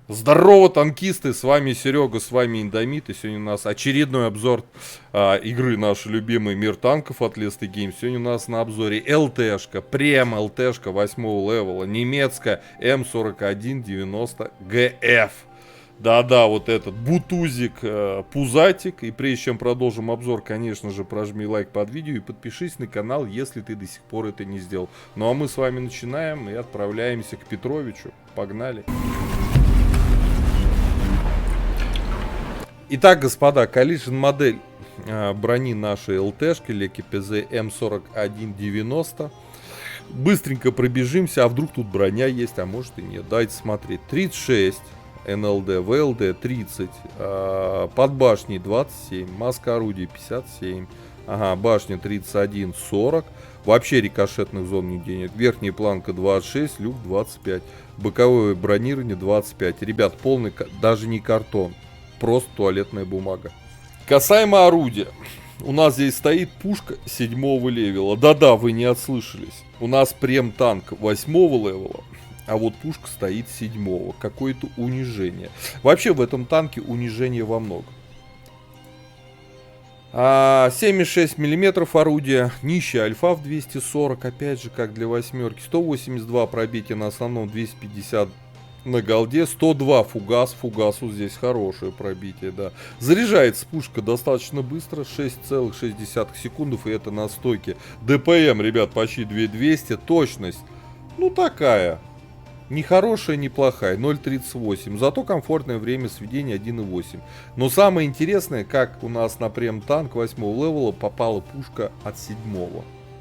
Здорово, танкисты, с вами Серега, с вами Индомит, и сегодня у нас очередной обзор игры нашей любимой Мир танков от Leste Games. Сегодня у нас на обзоре ЛТшка, прем ЛТшка 8 левела, немецкая М4190ГФ. Да-да, вот этот бутузик, пузатик. И прежде чем продолжим обзор, конечно же, прожми лайк под видео и подпишись на канал, если ты до сих пор это не сделал. Ну а мы с вами начинаем и отправляемся к Петровичу. Погнали. Итак, господа, collision модель брони нашей ЛТшки Леки ПЗ М4190. Быстренько пробежимся, а вдруг тут броня есть, а может и нет. Давайте смотреть. 36 НЛД, ВЛД 30, под башней 27, маска орудия 57, ага, башня 31, 40. Вообще рикошетных зон нигде нет. Верхняя планка 26, люк 25, боковое бронирование 25. Ребят, полный, даже не картон. Просто туалетная бумага. Касаемо орудия. У нас здесь стоит пушка 7 левела. Да-да, вы не отслышались. У нас прем-танк 8 левела, а вот пушка стоит 7. Какое-то унижение. Вообще в этом танке унижение во многом. 7,6 мм орудия. Нищая альфа в 240. Опять же, как для восьмерки. 182 пробития на основном, 250 на голде, 102 фугас. Фугасу здесь хорошее пробитие, да. Заряжается пушка достаточно быстро, 6,6 секунд, и это на стойке. ДПМ, ребят, почти 2200. Точность, ну такая, не хорошая, не плохая, 0,38. Зато комфортное время сведения 1,8. Но самое интересное, как у нас на прем-танк 8 левела попала пушка от 7.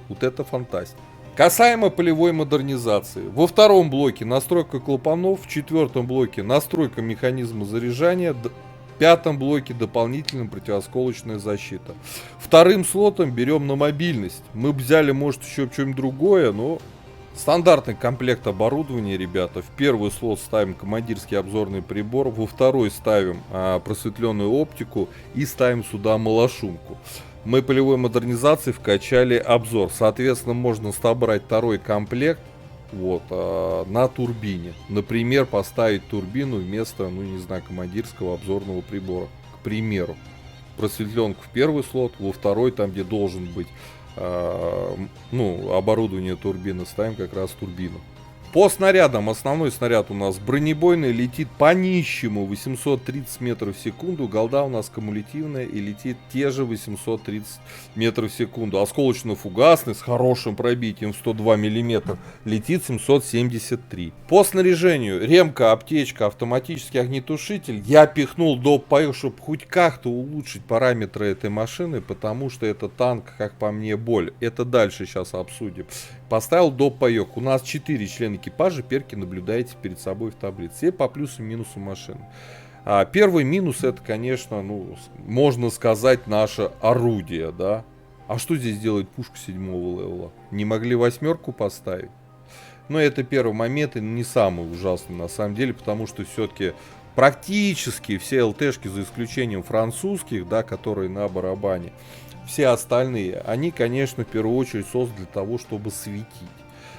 Вот это фантастика. Касаемо полевой модернизации. Во втором блоке настройка клапанов, в четвертом блоке настройка механизма заряжания, в пятом блоке дополнительная противосколочная защита. Вторым слотом берем на мобильность. Мы бы взяли, может, еще что-нибудь другое, но стандартный комплект оборудования, ребята. В первый слот ставим командирский обзорный прибор, во второй ставим просветленную оптику и ставим сюда малошумку. Мы полевой модернизации вкачали обзор. Соответственно, можно собрать второй комплект вот, на турбине. Например, поставить турбину вместо, ну не знаю, командирского обзорного прибора. К примеру. Просветленку в первый слот, во второй, там где должен быть оборудование турбины, ставим как раз турбину. По снарядам. Основной снаряд у нас бронебойный, летит по нищему 830 метров в секунду. Голда у нас кумулятивная и летит те же 830 метров в секунду. Осколочно-фугасный с хорошим пробитием 102 мм летит 773. По снаряжению. Ремка, аптечка, автоматический огнетушитель. Я пихнул доп. Паёк, чтобы хоть как-то улучшить параметры этой машины, потому что это танк, как по мне, боль. Это дальше сейчас обсудим. Поставил доп. Паёк. У нас 4 члена экипажа, перки наблюдаете перед собой в таблице. Все по плюсам и минусам машины. Первый минус это, конечно, можно сказать, наше орудие, да. А что здесь делает пушка 7 левела? Не могли восьмерку поставить? Но это первый момент и не самый ужасный на самом деле, потому что все-таки практически все ЛТшки, за исключением французских, да, которые на барабане, все остальные, они, конечно, в первую очередь созданы для того, чтобы светить.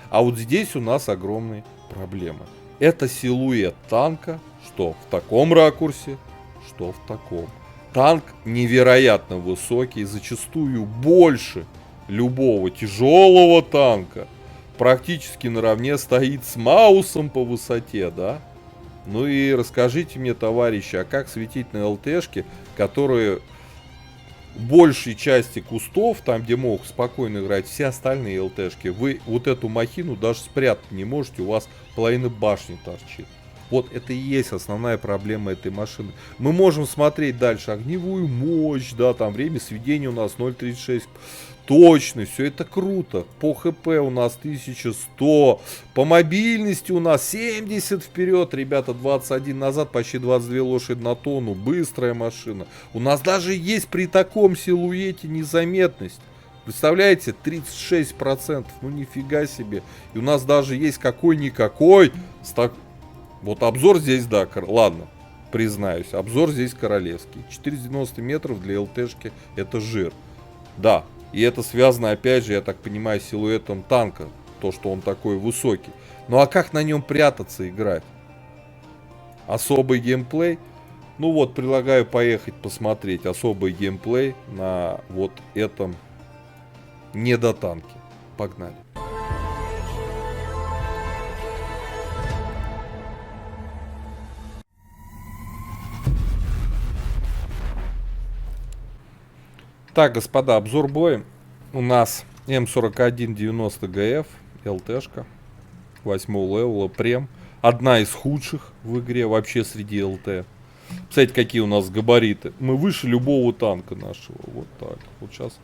А вот здесь у нас огромные проблемы. Это силуэт танка, что в таком ракурсе, что в таком. Танк невероятно высокий, зачастую больше любого тяжелого танка. Практически наравне стоит с Маусом по высоте, да? Ну и расскажите мне, товарищи, а как светить на ЛТшке, которые большей части кустов, там где могут спокойно играть все остальные ЛТшки, вы вот эту махину даже спрятать не можете, у вас половина башни торчит. Вот это и есть основная проблема этой машины. Мы можем смотреть дальше огневую мощь, да, там время сведения у нас 0,36. Точность, все это круто. По ХП у нас 1100. По мобильности у нас 70 вперед, ребята, 21 назад, почти 22 лошади на тонну. Быстрая машина. У нас даже есть при таком силуэте незаметность. Представляете, 36%. Ну нифига себе. И у нас даже есть какой-никакой. Вот обзор здесь, да, ладно, признаюсь. Обзор здесь королевский. 490 метров для ЛТшки это жир. Да. И это связано, опять же, я так понимаю, с силуэтом танка. То, что он такой высокий. Ну а как на нем прятаться, играть? особый геймплей. Ну вот, предлагаю поехать посмотреть особый геймплей на вот этом недотанке. Погнали. Так, господа, обзор боя. У нас М4190ГФ, ЛТшка, 8 левела, прем. Одна из худших в игре вообще среди ЛТ. Кстати, какие у нас габариты. Мы выше любого танка нашего. Вот так. Вот сейчас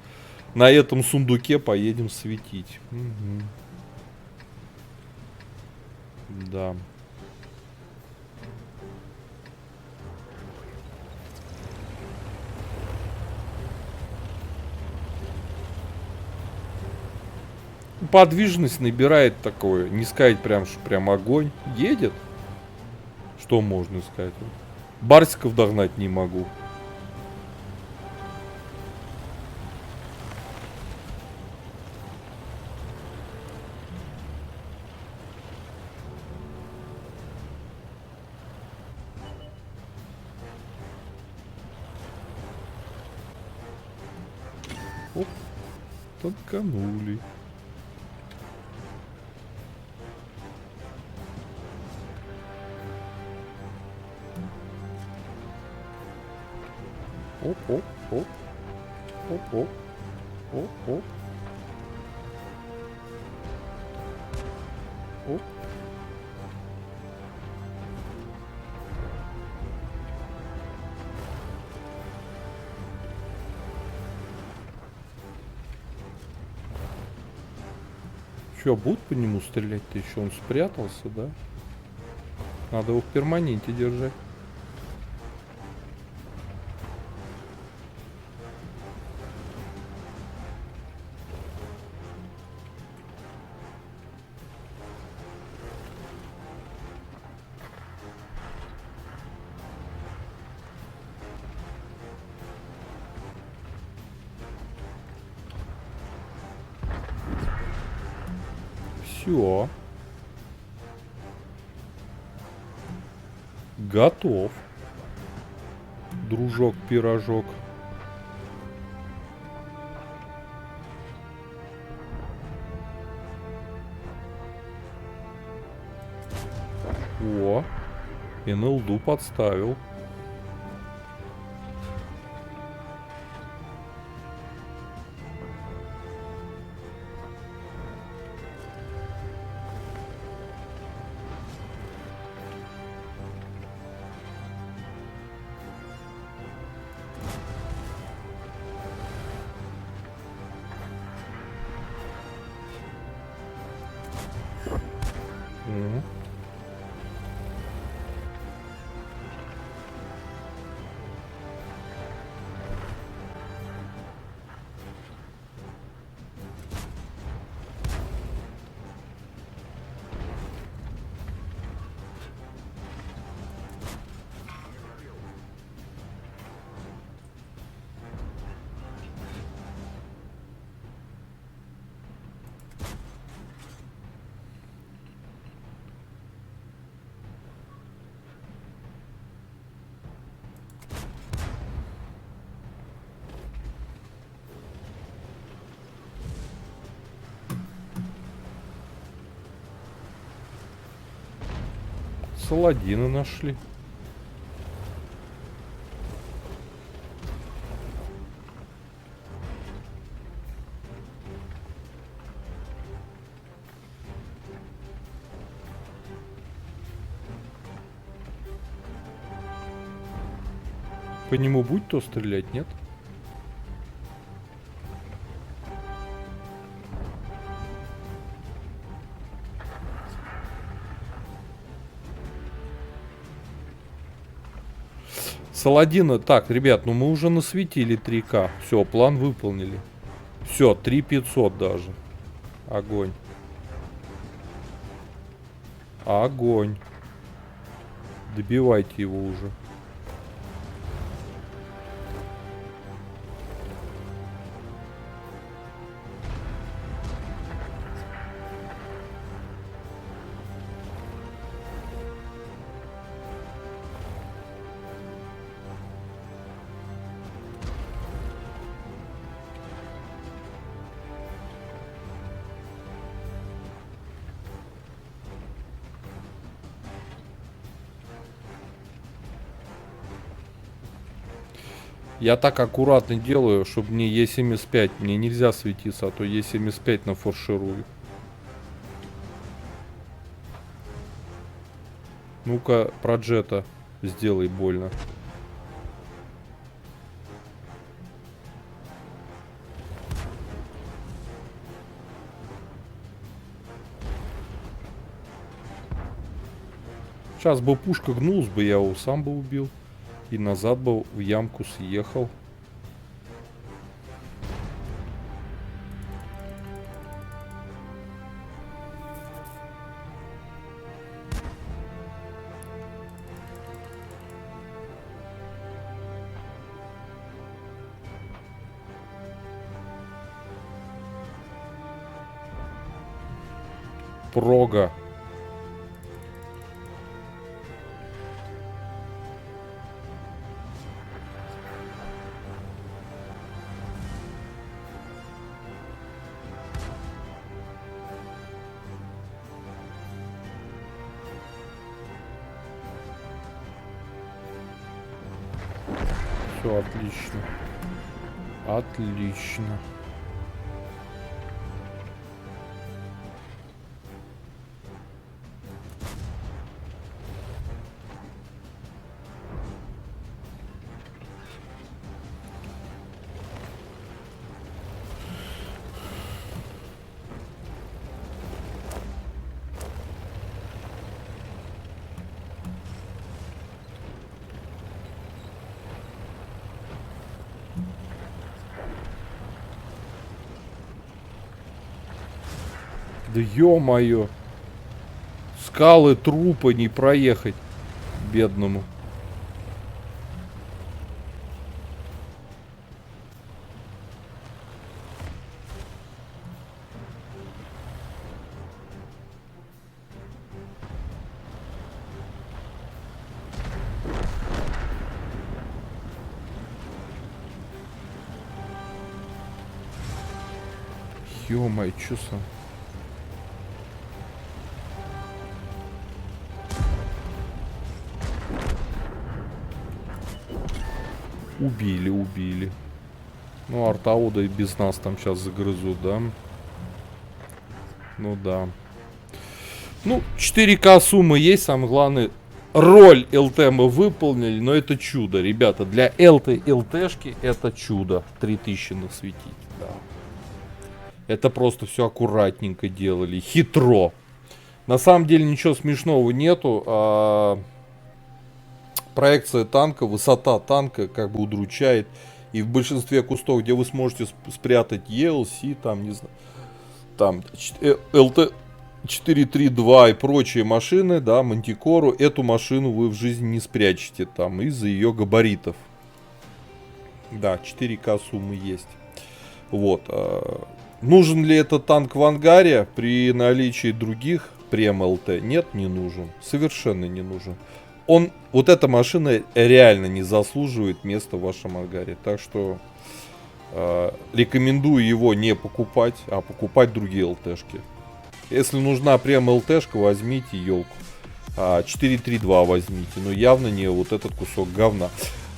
на этом сундуке поедем светить. Угу. Да. Подвижность набирает такое. Не сказать прям, что прям огонь. Едет. Что можно сказать? Барсиков догнать не могу. Оп, танканули. Оп-оп-оп. Оп-оп. Оп-оп. Оп. Че, будут по нему стрелять-то еще? Он спрятался, да? Надо его в перманенте держать. Все. Готов. Дружок-пирожок. О, НЛДу подставил. Саладина нашли. По нему будет то стрелять, нет? Саладина. Так, ребят, ну мы уже насветили 3К. Все, план выполнили. Все, 3500 даже. Огонь. Огонь. Добивайте его уже. Я так аккуратно делаю, чтобы мне Е75. Мне нельзя светиться, а то Е75 нафарширую. Ну-ка, про джета сделай больно. Сейчас бы пушка гнулась бы, я его сам бы убил. И назад бы в ямку съехал. Прога. Все отлично. Отлично. Да ё-моё. Скалы трупа не проехать бедному. Ё-моё, чё сам? Убили, убили. Ну, Артауда и без нас там сейчас загрызут, да? Ну да. Ну, 4К суммы есть, самое главное, роль ЛТ мы выполнили, но это чудо, ребята. Для ЛТшки это чудо. 3000 насветить, да. Это просто все аккуратненько делали, хитро. На самом деле ничего смешного нету. Проекция танка, высота танка как бы удручает. И в большинстве кустов, где вы сможете спрятать ELC, там, не знаю, там ЛТ 432 и прочие машины, да, Мантикору, эту машину вы в жизни не спрячете там из-за ее габаритов. Да, 4К суммы есть. Вот. Нужен ли этот танк в ангаре при наличии других прем-ЛТ? Нет, не нужен. Совершенно не нужен. Вот эта машина реально не заслуживает места в вашем ангаре. Так что рекомендую его не покупать, а покупать другие ЛТшки. Если нужна прем-ЛТшка, возьмите елку. 432 возьмите. Но явно не вот этот кусок говна.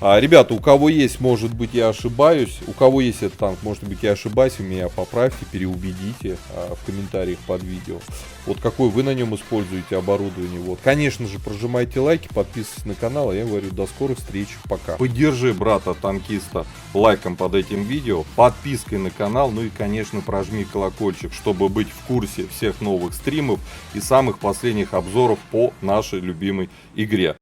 Ребята, у кого есть, может быть, я ошибаюсь. У кого есть этот танк, может быть, я ошибаюсь. Вы меня поправьте, переубедите в комментариях под видео. Вот какой вы на нем используете оборудование. Вот. Конечно же, прожимайте лайки, подписывайтесь на канал. А я говорю, до скорых встреч. Пока. Поддержи брата-танкиста лайком под этим видео, подпиской на канал. Ну и, конечно, прожми колокольчик, чтобы быть в курсе всех новых стримов и самых последних обзоров по нашей любимой игре.